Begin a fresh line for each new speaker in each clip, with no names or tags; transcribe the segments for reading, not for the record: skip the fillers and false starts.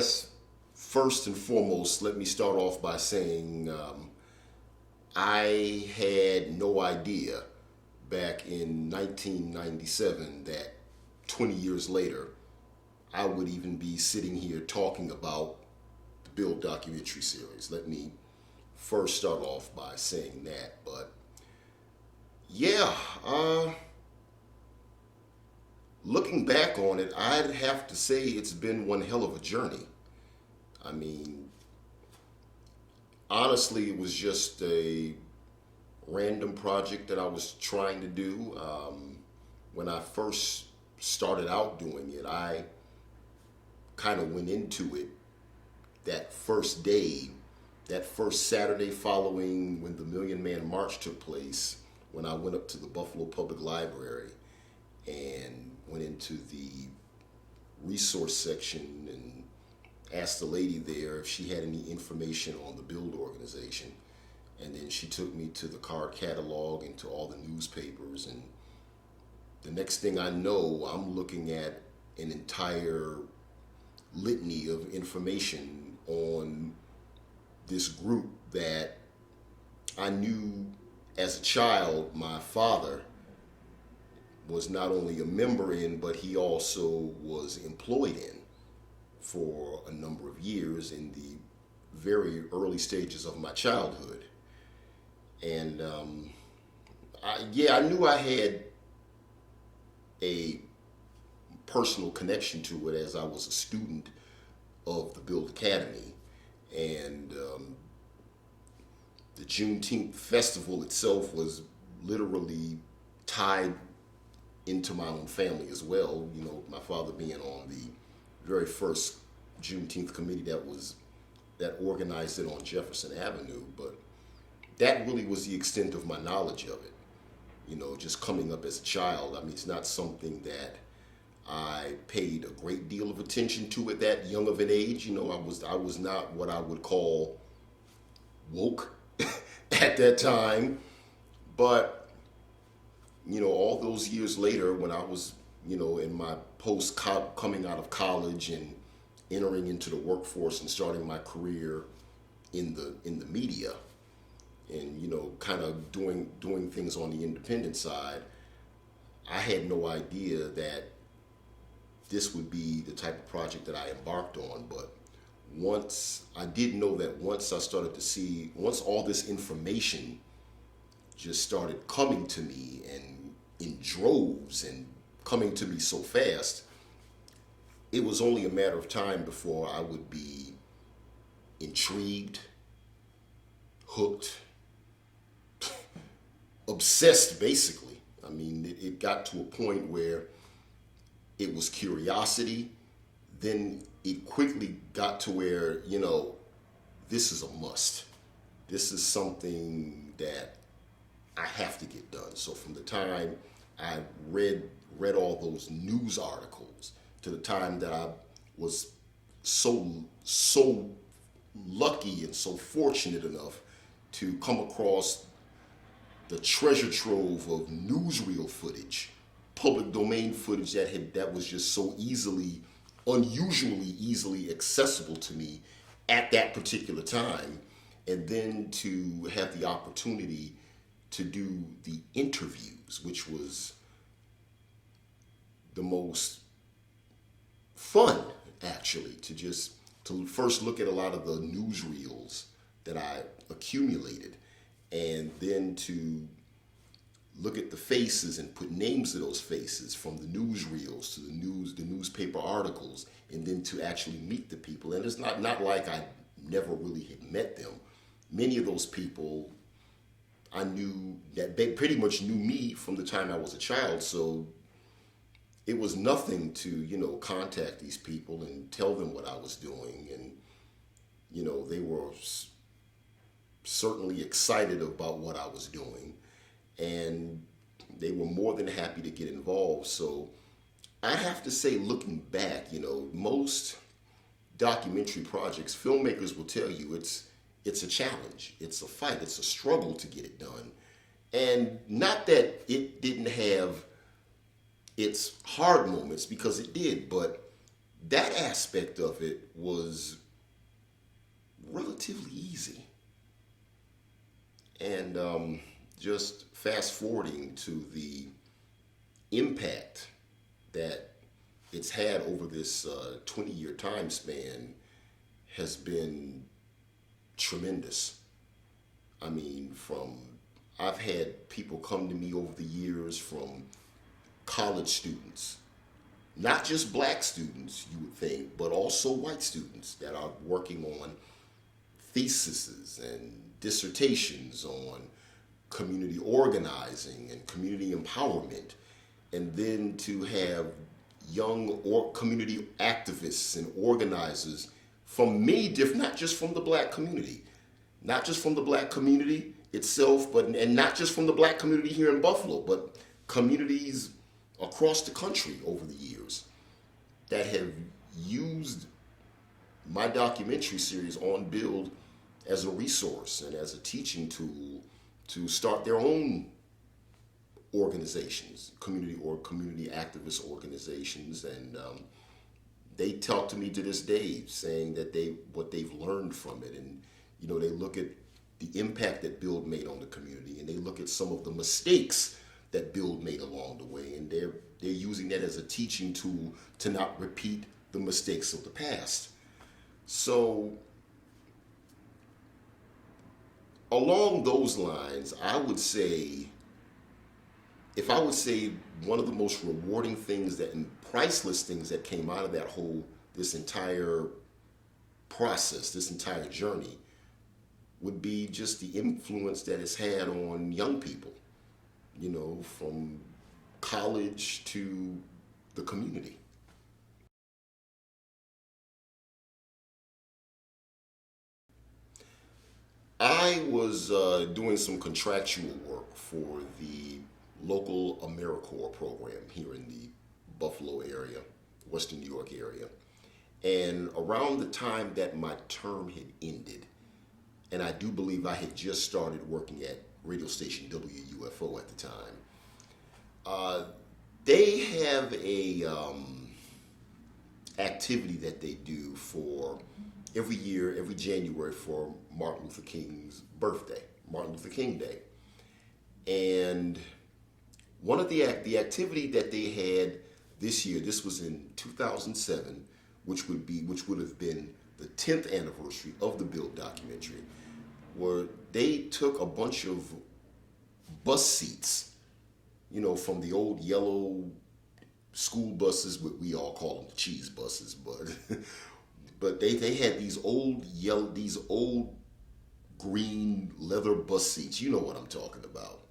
guess first and foremost, let me start off by saying I had no idea back in 1997 that 20 years later I would even be sitting here talking about the B.U.I.L.D documentary series. Let me first start off by saying that. But yeah, looking back on it, I'd have to say it's been one hell of a journey. I mean, honestly, it was just a random project that I was trying to do. When I first started out doing it, I kind of went into it that first day, that first Saturday following when the Million Man March took place, when I went up to the Buffalo Public Library and went into the resource section and asked the lady there if she had any information on the B.U.I.L.D organization. And then she took me to the card catalog and to all the newspapers. And the next thing I know, I'm looking at an entire litany of information on this group that I knew as a child my father was not only a member in, but he also was employed in for a number of years in the very early stages of my childhood. And I knew I had a personal connection to it as I was a student of the B.U.I.L.D Academy. And the Juneteenth festival itself was literally tied into my own family as well. You know, my father being on the very first Juneteenth committee that organized it on Jefferson Avenue. But that really was the extent of my knowledge of it. You know, just coming up as a child. I mean, it's not something that I paid a great deal of attention to at that young of an age. You know, I was not what I would call woke at that time. But, you know, all those years later when I was, you know, in my coming out of college and entering into the workforce and starting my career in the media and, you know, kind of doing things on the independent side, I had no idea that this would be the type of project that I embarked on. But I did know that once all this information just started coming to me and in droves and coming to me so fast, it was only a matter of time before I would be intrigued, hooked, obsessed, basically. I mean, it got to a point where it was curiosity. Then it quickly got to where, you know, this is a must. This is something that I have to get done. So from the time I read all those news articles to the time that I was so lucky and so fortunate enough to come across the treasure trove of newsreel footage, public domain footage that was just so unusually easily accessible to me at that particular time, and then to have the opportunity to do the interviews, which was the most fun, actually, to first look at a lot of the newsreels that I accumulated, and then to look at the faces and put names to those faces from the newsreels to the newspaper articles, and then to actually meet the people. And it's not like I never really had met them. Many of those people I knew that they pretty much knew me from the time I was a child, so it was nothing to, you know, contact these people and tell them what I was doing. And, you know, they were certainly excited about what I was doing, and they were more than happy to get involved. So I have to say, looking back, you know, most documentary projects, filmmakers will tell you it's a challenge, it's a fight, it's a struggle to get it done. And not that it didn't have its hard moments, because it did, but that aspect of it was relatively easy. And just fast forwarding to the impact that it's had over this 20-year time span has been tremendous. I mean, I've had people come to me over the years, from college students, not just black students, you would think, but also white students that are working on theses and dissertations on community organizing and community empowerment, and then to have young or community activists and organizers from many different, not just from the black community, not just from the black community itself, but and not just from the black community here in Buffalo, but communities across the country over the years that have used my documentary series on B.U.I.L.D as a resource and as a teaching tool to start their own organizations, community activist organizations, and they talk to me to this day, saying that what they've learned from it, and they look at the impact that B.U.I.L.D made on the community, and they look at some of the mistakes that B.U.I.L.D made along the way, and they're using that as a teaching tool to not repeat the mistakes of the past. So along those lines, I would say, if I would say one of the most rewarding things and priceless things that came out of this entire process, this entire journey, would be just the influence that it's had on young people, from college to the community. I was doing some contractual work for the local AmeriCorps program here in the Buffalo area, Western New York area. And around the time that my term had ended, and I do believe I had just started working at radio station WUFO at the time, they have a activity that they do for every year, every January, for Martin Luther King's birthday, Martin Luther King Day. And one of the activity that they had this year, this was in 2007, which would have been the 10th anniversary of the B.U.I.L.D documentary, where they took a bunch of bus seats, from the old yellow school buses, what we all call them the cheese buses, but they had these old green leather bus seats. You know what I'm talking about.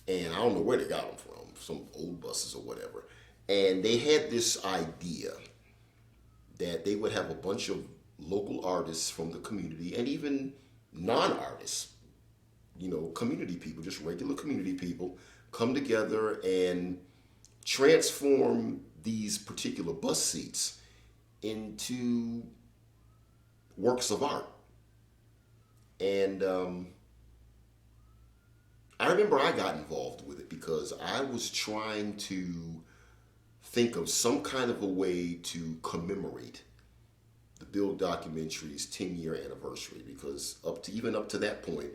And I don't know where they got them from, some old buses or whatever. And they had this idea that they would have a bunch of local artists from the community, and even non-artists, community people, just regular community people, come together and transform these particular bus seats into works of art. And I remember I got involved with it because I was trying to think of some kind of a way to commemorate the B.U.I.L.D documentary's 10-year anniversary, because even up to that point,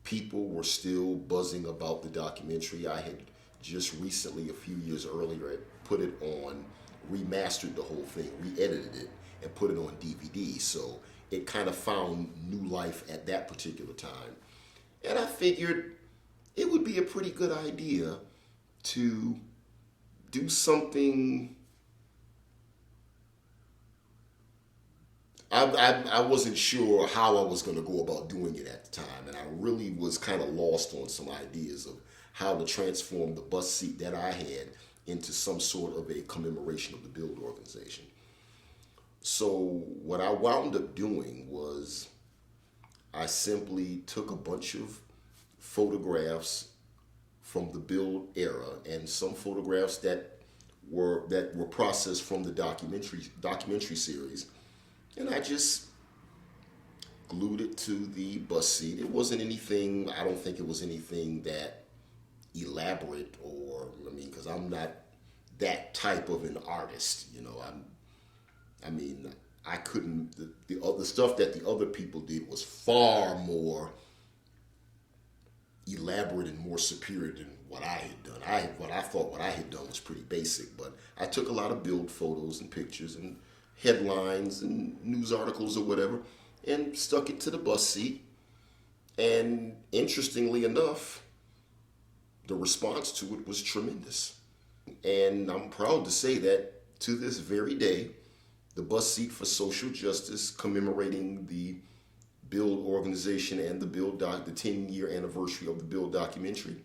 people were still buzzing about the documentary. I had just recently, a few years earlier, put it on, remastered the whole thing, re-edited it, and put it on DVD. So it kind of found new life at that particular time. And I figured it would be a pretty good idea to do something. I wasn't sure how I was going to go about doing it at the time, and I really was kind of lost on some ideas of how to transform the bus seat that I had into some sort of a commemoration of the B.U.I.L.D organization. So what I wound up doing was I simply took a bunch of photographs from the B.U.I.L.D era and some photographs that were processed from the documentary series, and I just glued it to the bus seat. It wasn't anything, I don't think it was anything that elaborate, because I'm not that type of an artist. I mean, I couldn't. The other stuff that the other people did was far more elaborate and more superior than what I had done. What I had done was pretty basic, but I took a lot of build photos and pictures and headlines and news articles or whatever, and stuck it to the bus seat. And interestingly enough, the response to it was tremendous. And I'm proud to say that to this very day, the bus seat for social justice commemorating the B.U.I.L.D organization and the the 10-year anniversary of the B.U.I.L.D documentary,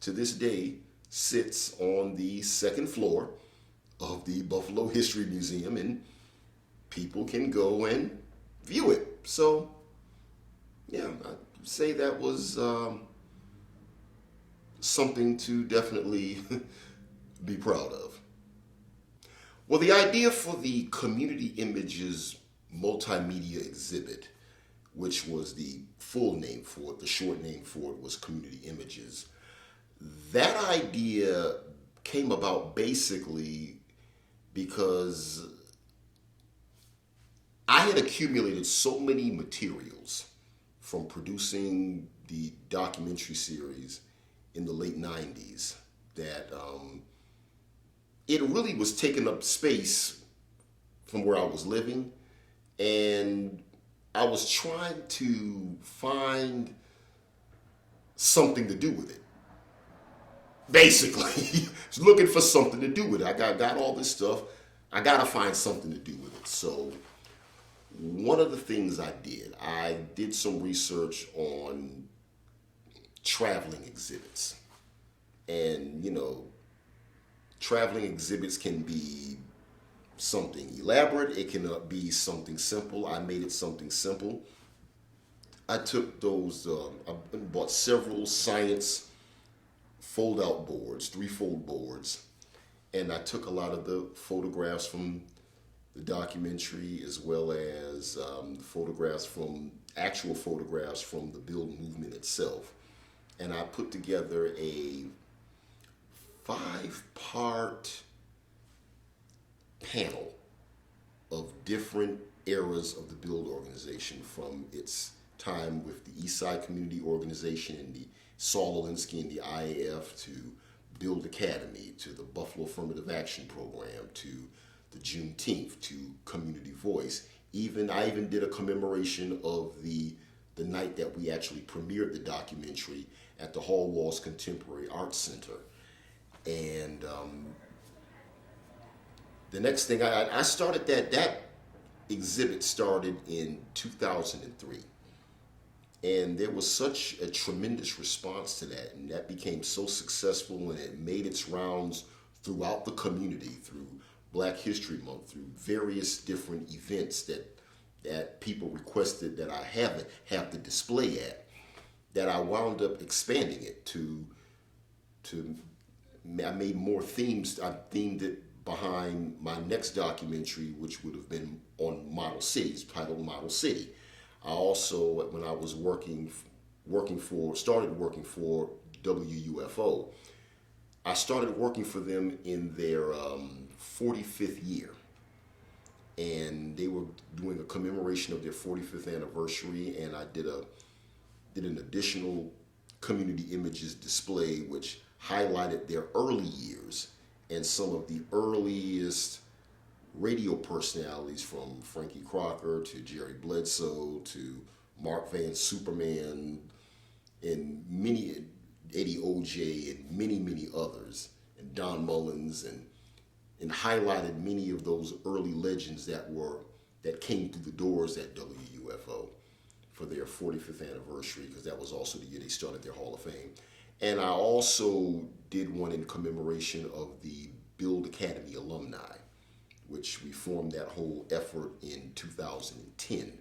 to this day sits on the second floor of the Buffalo History Museum, and people can go and view it. So, yeah, I'd say that was something to definitely be proud of. Well, the idea for the Community Images multimedia exhibit, which was the full name for it, the short name for it was Community Images, that idea came about basically because I had accumulated so many materials from producing the documentary series in the late 90s that it really was taking up space from where I was living, and I was trying to find something to do with it. Basically, looking for something to do with it. I got all this stuff. I got to find something to do with it. So one of the things I did some research on traveling exhibits. And, traveling exhibits can be something elaborate. It can be something simple. I made it something simple. I took those, I bought several science fold-out boards, 3-fold boards, and I took a lot of the photographs from the documentary as well as actual photographs from the B.U.I.L.D movement itself. And I put together a 5-part panel of different eras of the B.U.I.L.D organization, from its time with the East Side Community Organization and the Saul Alinsky and the IAF, to B.U.I.L.D Academy, to the Buffalo Affirmative Action Program, to the Juneteenth, to Community Voice. I even did a commemoration of the night that we actually premiered the documentary at the Hall Walls Contemporary Arts Center. And the next thing I started that exhibit started in 2003. And there was such a tremendous response to that, and that became so successful, and it made its rounds throughout the community, through Black History Month, through various different events that people requested that I have the display at, that I wound up expanding it to I made more themes. I themed it behind my next documentary, which would have been on Model Cities, titled Model City. I also, when I was started working for WUFO, I started working for them in their 45th year. And they were doing a commemoration of their 45th anniversary, and I did an additional community images display which highlighted their early years and some of the earliest radio personalities, from Frankie Crocker to Jerry Bledsoe to Mark Van Superman and Eddie O.J. and many others, and Don Mullins, and highlighted many of those early legends that came through the doors at WUFO for their 45th anniversary, because that was also the year they started their Hall of Fame. And I also did one in commemoration of the B.U.I.L.D Academy alumni, which we formed that whole effort in 2010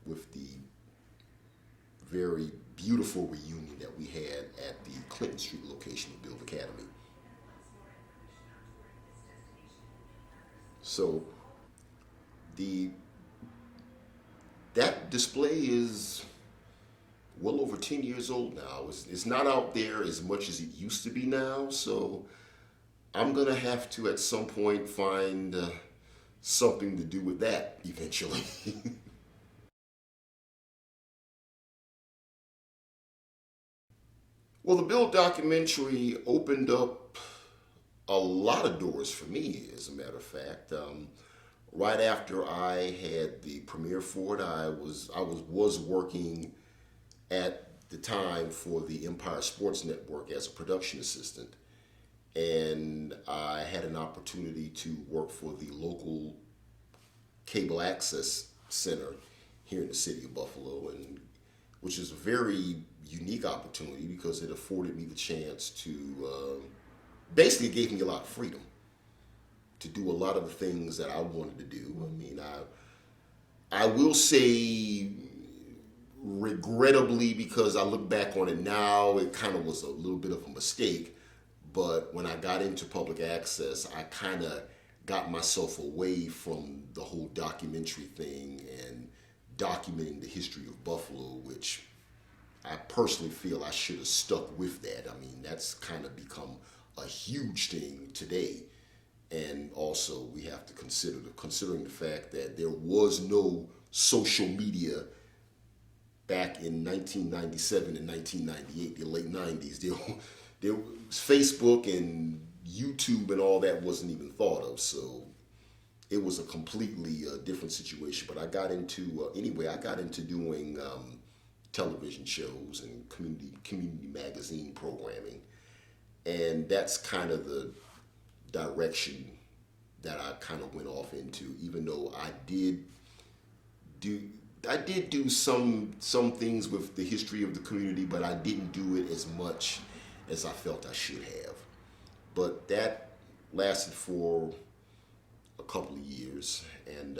with the very beautiful reunion that we had at the Clinton Street location of B.U.I.L.D Academy. So that display is well over 10 years old now. It's not out there as much as it used to be now, so I'm gonna have to at some point find something to do with that eventually. Well, the B.U.I.L.D documentary opened up a lot of doors for me, as a matter of fact. Right after I had the premiere for it, I was working at the time for the Empire Sports Network as a production assistant, and I had an opportunity to work for the local cable access center here in the city of Buffalo, and which is a very unique opportunity because it afforded me the chance to basically it gave me a lot of freedom to do a lot of the things that I wanted to do. I mean, I will say regrettably, because I look back on it now, it kind of was a little bit of a mistake. But when I got into public access, I kind of got myself away from the whole documentary thing and documenting the history of Buffalo, which I personally feel I should have stuck with that. I mean, that's kind of become a huge thing today. And also, we have to considering the fact that there was no social media back in 1997 and 1998, the late 90s. There was Facebook and YouTube and all that wasn't even thought of. So it was a completely different situation. But I got into anyway. I got into doing television shows and community magazine programming, and that's kind of the direction that I kind of went off into. Even though do I did do some things with the history of the community, but I didn't do it as much as I felt I should have. But that lasted for a couple of years, and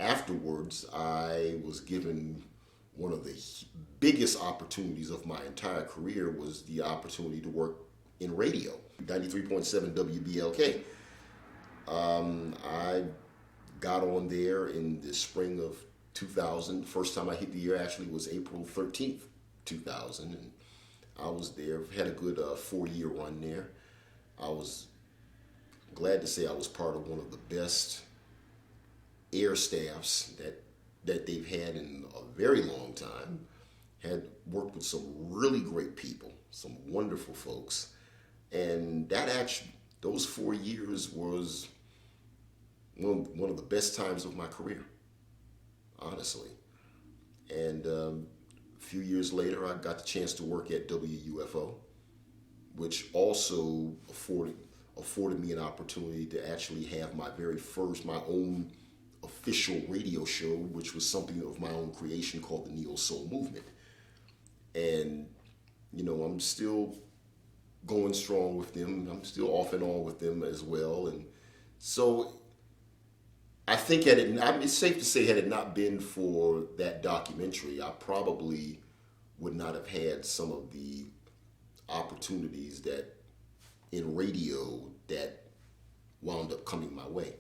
afterwards I was given one of the biggest opportunities of my entire career was the opportunity to work in radio, 93.7 WBLK. I got on there in the spring of 2000. First time I hit the air actually was April 13th, 2000. And I was there, had a good 4-year run there. I was glad to say I was part of one of the best air staffs that they've had in a very long time. Had worked with some really great people, some wonderful folks. And those 4 years was one of the best times of my career, honestly. And a few years later, I got the chance to work at WUFO, which also afforded me an opportunity to actually have my own official radio show, which was something of my own creation called the Neo Soul Movement. And, I'm still going strong with them. I'm still off and on with them as well. And so I think it's safe to say, had it not been for that documentary, I probably would not have had some of the opportunities that in radio that wound up coming my way.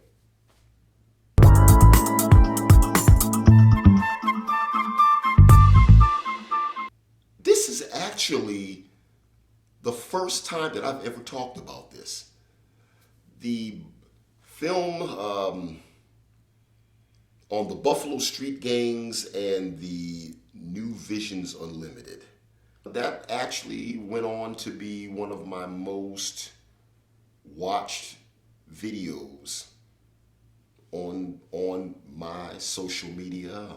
This is actually the first time that I've ever talked about this. The film on the Buffalo Street Gangs and the New Visions Unlimited. That actually went on to be one of my most watched videos on my social media.